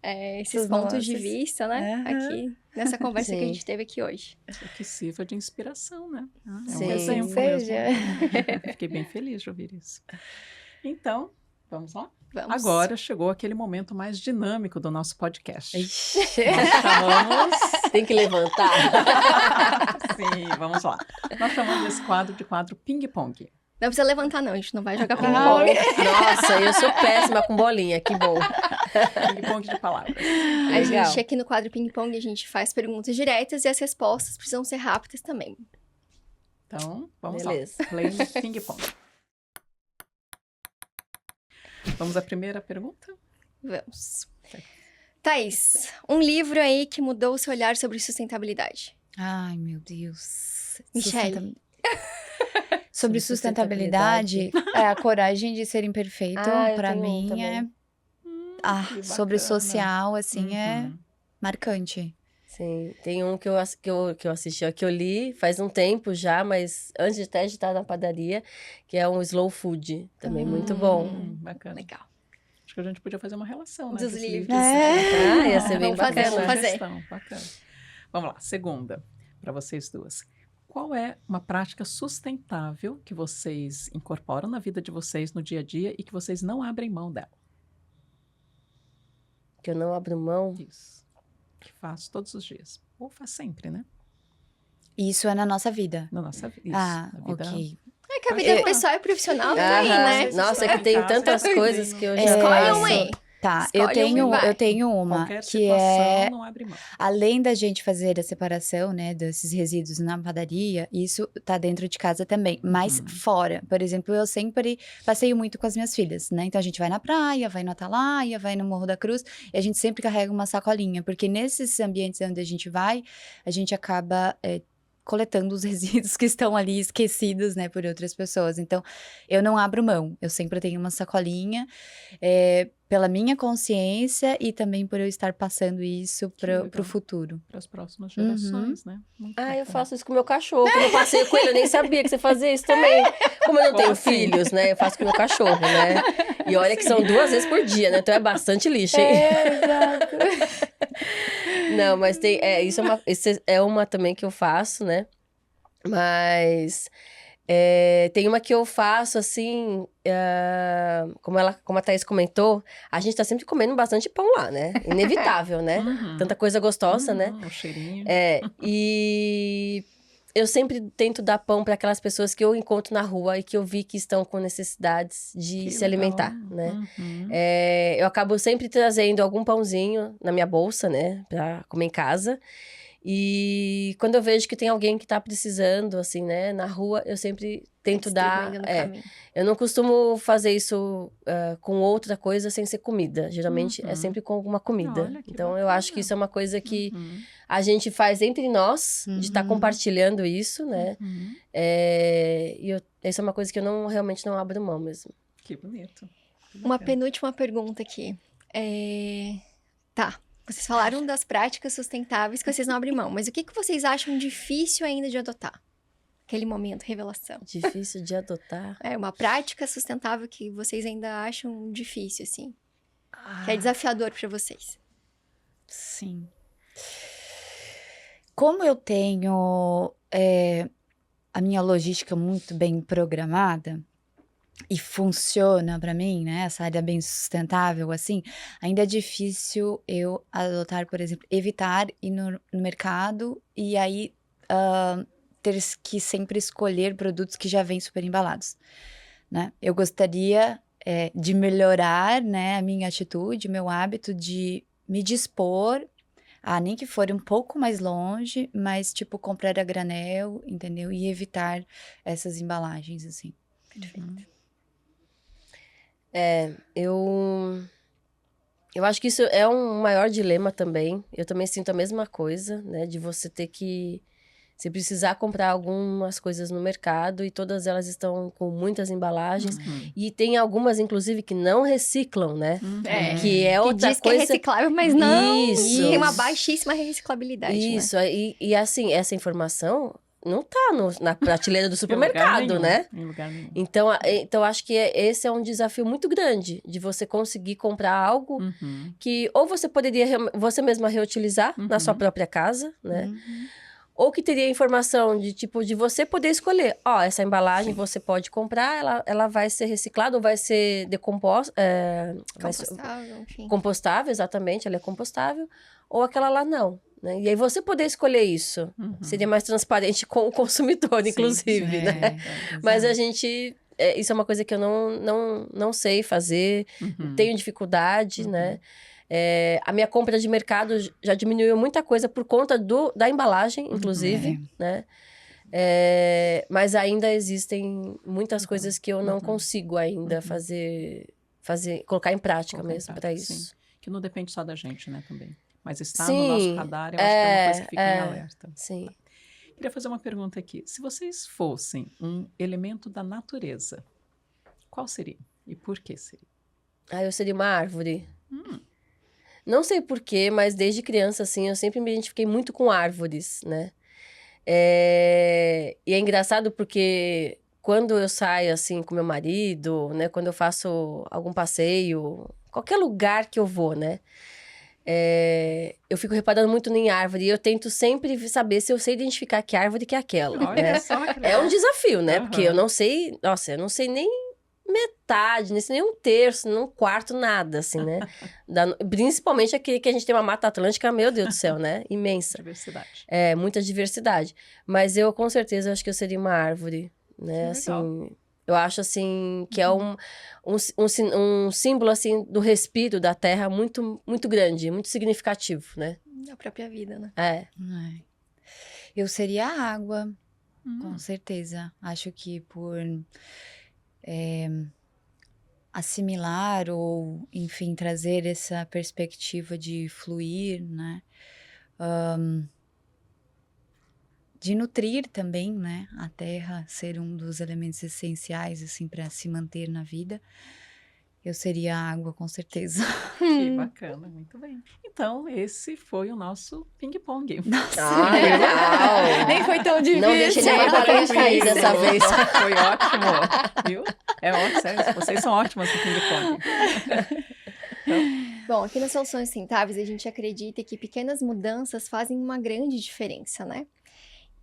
Speaker 3: Essas
Speaker 2: pontos de
Speaker 3: nuances.
Speaker 2: vista, né?
Speaker 3: Aham.
Speaker 2: Aqui, nessa conversa que a
Speaker 4: Sim.
Speaker 2: gente teve aqui hoje.
Speaker 1: Que sirva de inspiração, né? É um
Speaker 4: Sim.
Speaker 1: exemplo
Speaker 3: Seja.
Speaker 1: mesmo. Fiquei bem feliz de ouvir isso. Então, vamos lá?
Speaker 2: Vamos.
Speaker 1: Agora chegou aquele momento mais dinâmico do nosso podcast.
Speaker 3: Ixi.
Speaker 1: Nós chamamos...
Speaker 4: Tem que levantar.
Speaker 1: Sim, vamos lá. Nós chamamos esse quadro de quadro ping-pong.
Speaker 2: Não precisa levantar, não. A gente não vai jogar
Speaker 3: Ah,
Speaker 2: ping-pong.
Speaker 4: Nossa, eu sou péssima com bolinha, que bom.
Speaker 1: Ping-pong de palavras.
Speaker 2: A
Speaker 4: Legal.
Speaker 2: gente, aqui no quadro ping-pong, a gente faz perguntas diretas e as respostas precisam ser rápidas também.
Speaker 1: Então, vamos
Speaker 4: Beleza.
Speaker 1: lá. Playing ping-pong. Vamos à primeira pergunta?
Speaker 2: Vamos. Thaís, um livro aí que mudou o seu olhar sobre sustentabilidade.
Speaker 3: Ai, meu Deus.
Speaker 2: Michele.
Speaker 3: Sobre sustentabilidade, é a coragem de ser imperfeito,
Speaker 4: Ah, eu
Speaker 3: pra
Speaker 4: tenho um
Speaker 3: mim
Speaker 4: também.
Speaker 1: Que
Speaker 3: sobre
Speaker 1: bacana.
Speaker 3: social, assim, é
Speaker 1: Uhum.
Speaker 3: marcante.
Speaker 4: Sim, tem um que eu assisti, ó, que eu li faz um tempo já, mas antes até de estar na padaria, que é um slow food, também muito bom.
Speaker 1: Bacana.
Speaker 2: Legal.
Speaker 1: Acho que a gente podia fazer uma relação, né?
Speaker 2: Dos
Speaker 1: desses
Speaker 2: livros.
Speaker 4: Ah, ia ser bem
Speaker 2: Vamos fazer,
Speaker 4: bacana.
Speaker 2: vamos fazer.
Speaker 1: Sugestão, bacana. Vamos lá, segunda, para vocês duas. Qual é uma prática sustentável que vocês incorporam na vida de vocês no dia a dia e que vocês não abrem mão dela?
Speaker 4: Que eu não abro mão.
Speaker 1: Isso. Que faço todos os dias. Ou faz sempre, né?
Speaker 3: Isso é na nossa vida.
Speaker 1: Na nossa vida.
Speaker 3: Ah,
Speaker 1: na vida...
Speaker 3: ok.
Speaker 2: É que a vida pessoal e profissional também,
Speaker 4: Aham.
Speaker 2: né?
Speaker 4: Nossa, é que tem tantas coisas que eu já
Speaker 2: Escolhe
Speaker 4: faço.
Speaker 2: um aí.
Speaker 3: Tá,
Speaker 2: Escolhe um e vai.
Speaker 3: eu tenho uma
Speaker 1: Qualquer
Speaker 3: que
Speaker 1: situação
Speaker 3: é,
Speaker 1: não abre mão.
Speaker 3: além da gente fazer a separação, né, desses resíduos na padaria, isso tá dentro de casa também, mas fora. Por exemplo, eu sempre passeio muito com as minhas filhas, né? Então a gente vai na praia, vai no Atalaia, vai no Morro da Cruz, e a gente sempre carrega uma sacolinha, porque nesses ambientes onde a gente vai, a gente acaba coletando os resíduos que estão ali esquecidos, né, por outras pessoas. Então, eu não abro mão. Eu sempre tenho uma sacolinha, pela minha consciência e também por eu estar passando isso pro
Speaker 1: legal.
Speaker 3: futuro.
Speaker 1: Para as próximas gerações, né? Muito
Speaker 4: Ah, eu
Speaker 1: bacana.
Speaker 4: faço isso com o meu cachorro. Quando eu passei com ele, eu nem sabia que você fazia isso também. Como eu não
Speaker 1: Como
Speaker 4: tenho
Speaker 1: assim?
Speaker 4: filhos, né? Eu faço com o meu cachorro, né? E olha que são 2 vezes por dia, né? Então é bastante lixo, hein?
Speaker 3: Exato.
Speaker 4: Não, mas tem... isso é uma também que eu faço, né? Mas... tem uma que eu faço, assim... como a Thaís comentou, a gente tá sempre comendo bastante pão lá, né? Inevitável, né?
Speaker 1: Uhum.
Speaker 4: Tanta coisa gostosa, né?
Speaker 1: O cheirinho.
Speaker 4: E eu sempre tento dar pão para aquelas pessoas que eu encontro na rua e que eu vi que estão com necessidades de
Speaker 1: Que
Speaker 4: se
Speaker 1: legal.
Speaker 4: alimentar, né?
Speaker 1: Uhum.
Speaker 4: Eu acabo sempre trazendo algum pãozinho na minha bolsa, né? Para comer em casa. E quando eu vejo que tem alguém que tá precisando, assim, né? Na rua, eu sempre tento dar...
Speaker 2: Distribuindo no caminho.
Speaker 4: Eu não costumo fazer isso com outra coisa sem ser comida. Geralmente é
Speaker 1: Uhum.
Speaker 4: sempre com alguma comida.
Speaker 1: Olha, que
Speaker 4: Então, eu acho que
Speaker 1: bacana.
Speaker 4: isso é uma coisa que
Speaker 1: Uhum.
Speaker 4: a gente faz entre nós, de estar
Speaker 3: Uhum.
Speaker 4: compartilhando isso, né?
Speaker 1: Uhum.
Speaker 4: Essa é uma coisa que eu realmente não abro mão mesmo.
Speaker 1: Que bonito. Que
Speaker 2: Uma
Speaker 1: bacana.
Speaker 2: penúltima pergunta aqui. Tá, vocês falaram das práticas sustentáveis que vocês não abrem mão, mas o que vocês acham difícil ainda de adotar? Aquele momento, revelação.
Speaker 4: Difícil de adotar.
Speaker 2: É uma prática sustentável que vocês ainda acham difícil, assim. Que é desafiador pra vocês.
Speaker 3: Sim. Como eu tenho a minha logística muito bem programada e funciona para mim, né, essa área bem sustentável, assim, ainda é difícil eu adotar, por exemplo, evitar ir no mercado e aí ter que sempre escolher produtos que já vêm super embalados, né? Eu gostaria de melhorar, né, a minha atitude, meu hábito de me dispor nem que for um pouco mais longe, mas, tipo, comprar a granel, entendeu? E evitar essas embalagens, assim.
Speaker 1: Uhum.
Speaker 4: Eu acho que isso é um maior dilema também. Eu também sinto a mesma coisa, né? De você ter que... Você precisar comprar algumas coisas no mercado e todas elas estão com muitas embalagens.
Speaker 1: Uhum.
Speaker 4: E tem algumas, inclusive, que não reciclam, né?
Speaker 2: É.
Speaker 4: Que é
Speaker 2: Que
Speaker 4: outra
Speaker 2: diz que é
Speaker 4: coisa...
Speaker 2: reciclável, mas não.
Speaker 4: Isso.
Speaker 2: E tem uma baixíssima reciclabilidade, né?
Speaker 4: Isso, e assim, essa informação não tá na prateleira do
Speaker 1: Em lugar
Speaker 4: supermercado,
Speaker 1: nenhum,
Speaker 4: né?
Speaker 1: Em lugar nenhum.
Speaker 4: Então acho que esse é um desafio muito grande, de você conseguir comprar algo
Speaker 1: Uhum.
Speaker 4: que ou você poderia você mesma reutilizar na sua
Speaker 1: Uhum.
Speaker 4: própria casa, né?
Speaker 3: Uhum.
Speaker 4: Ou que teria informação de tipo, de você poder escolher. Ó, essa embalagem
Speaker 1: Sim.
Speaker 4: você pode comprar, ela vai ser reciclada ou vai ser decomposta.
Speaker 2: Compostável, enfim.
Speaker 4: Compostável, exatamente, ela é compostável. Ou aquela lá não, né? E aí você poder escolher isso.
Speaker 1: Uhum.
Speaker 4: Seria mais transparente com o consumidor,
Speaker 1: Sim,
Speaker 4: inclusive,
Speaker 1: sim.
Speaker 4: né?
Speaker 1: É,
Speaker 4: Mas a
Speaker 1: exato.
Speaker 4: gente... isso é uma coisa que eu não sei fazer,
Speaker 1: Uhum.
Speaker 4: tenho dificuldade,
Speaker 1: Uhum.
Speaker 4: né? A minha compra de mercado já diminuiu muita coisa por conta da embalagem, inclusive, né? Mas ainda existem muitas
Speaker 1: Uhum.
Speaker 4: coisas que eu não
Speaker 1: Uhum.
Speaker 4: consigo ainda
Speaker 1: Uhum.
Speaker 4: colocar em prática
Speaker 1: Colocar em
Speaker 4: mesmo para
Speaker 1: prática,
Speaker 4: isso.
Speaker 1: sim. Que não depende só da gente, né, também. Mas está no nosso
Speaker 4: Sim,
Speaker 1: radar, eu acho que é uma coisa que fica em alerta.
Speaker 4: sim.
Speaker 1: Queria fazer uma pergunta aqui. Se vocês fossem um elemento da natureza, qual seria? E por que seria?
Speaker 4: Eu seria uma árvore.
Speaker 1: Hum.
Speaker 4: Não sei porquê, mas desde criança, assim, eu sempre me identifiquei muito com árvores, né? E é engraçado porque quando eu saio, assim, com meu marido, né? Quando eu faço algum passeio, qualquer lugar que eu vou, né? Eu fico reparando muito em árvore e eu tento sempre saber se eu sei identificar que árvore que é aquela,
Speaker 1: Olha
Speaker 4: né?
Speaker 1: só que
Speaker 4: É um
Speaker 1: legal.
Speaker 4: desafio, né? Porque eu
Speaker 1: Aham.
Speaker 4: não sei... Nossa, eu não sei nem metade, nem sei nem um terço, nem um quarto, nada, assim, né? Principalmente aquele que a gente tem uma Mata Atlântica, meu Deus do céu, né? Imensa.
Speaker 1: Diversidade.
Speaker 4: Muita diversidade. Mas eu, com certeza, acho que eu seria uma árvore, né?
Speaker 1: Que legal.
Speaker 4: Assim, eu acho, assim, que é um símbolo, assim, do respiro da terra muito, muito grande, muito significativo, né?
Speaker 2: Da própria vida, né?
Speaker 3: É. Eu seria a água, com
Speaker 1: Hum.
Speaker 3: certeza. Acho que por assimilar ou, enfim, trazer essa perspectiva de fluir, né? De nutrir também, né? A terra ser um dos elementos essenciais, assim, para se manter na vida. Eu seria a água, com certeza.
Speaker 1: Que bacana, muito bem. Então, esse foi o nosso ping-pong.
Speaker 4: Ah, legal!
Speaker 3: Nem foi tão difícil.
Speaker 4: Não deixei nenhuma bolinha cair dessa vez.
Speaker 1: Foi ótimo, viu? É ótimo, sério, vocês são ótimas no ping-pong.
Speaker 2: Bom, aqui nas Soluções Sustentáveis, a gente acredita que pequenas mudanças fazem uma grande diferença, né?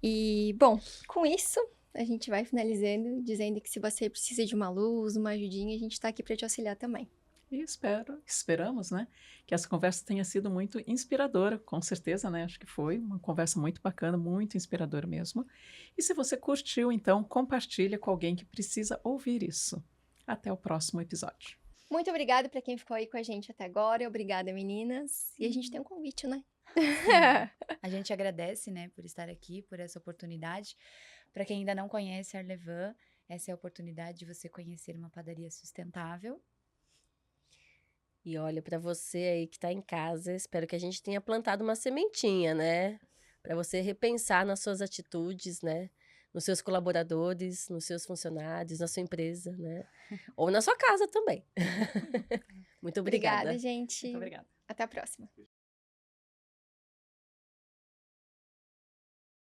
Speaker 2: E, bom, com isso, a gente vai finalizando, dizendo que se você precisa de uma luz, uma ajudinha, a gente está aqui para te auxiliar também.
Speaker 1: E esperamos, né, que essa conversa tenha sido muito inspiradora, com certeza, né? Acho que foi uma conversa muito bacana, muito inspiradora mesmo. E se você curtiu, então, compartilha com alguém que precisa ouvir isso. Até o próximo episódio.
Speaker 2: Muito obrigada para quem ficou aí com a gente até agora. Obrigada, meninas. E a gente tem um convite, né?
Speaker 3: A gente agradece, né, por estar aqui, por essa oportunidade. Para quem ainda não conhece a Arlevan, essa é a oportunidade de você conhecer uma padaria sustentável.
Speaker 4: E olha, para você aí que está em casa, espero que a gente tenha plantado uma sementinha, né? Para você repensar nas suas atitudes, né? Nos seus colaboradores, nos seus funcionários, na sua empresa, né? Ou na sua casa também. Muito obrigada.
Speaker 2: Obrigada, gente.
Speaker 1: Muito obrigada.
Speaker 2: Até a próxima.